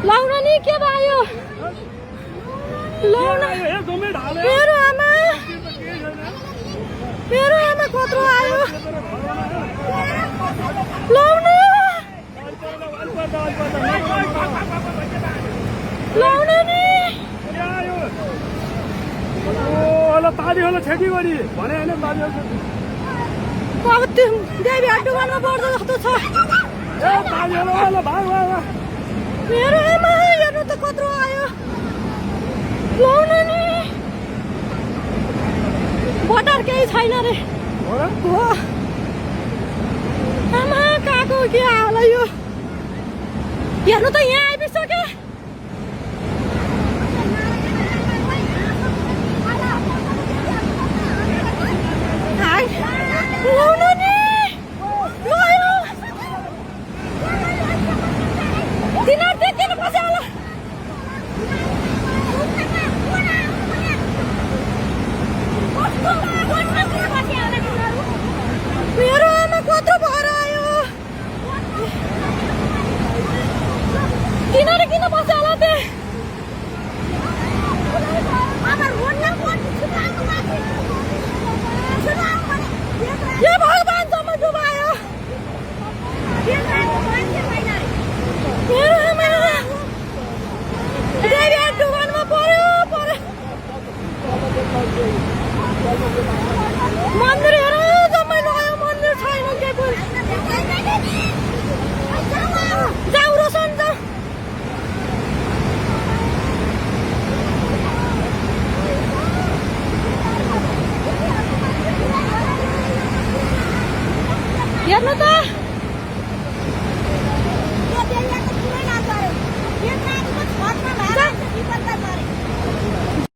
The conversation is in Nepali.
लाउन नि के भयो लाउन मेरो आमा कत्रो आयो लाउन लाउन नि ताली होला छेकी गरी भने हैन ताली अब त्यो देवी हड्डुवानमा पर्दो जस्तो छ ए ताली होला भाग मेरो आमा हेर्नु त कत्रो आयो लाउन नि बटर केही छैन रे हो आमा काको के होला यो हेर्नु त यहाँ आइपुग्यो लाउन नि गयो तिनीहरू देख्दैन पछि होला मेरो आमा कत्रो भएर आयो तिनीहरू किन बस्यो होला ते ये भगवान सम्म डुबायो मेरो आमा देवी डुबानमा पर्यो मन्दिर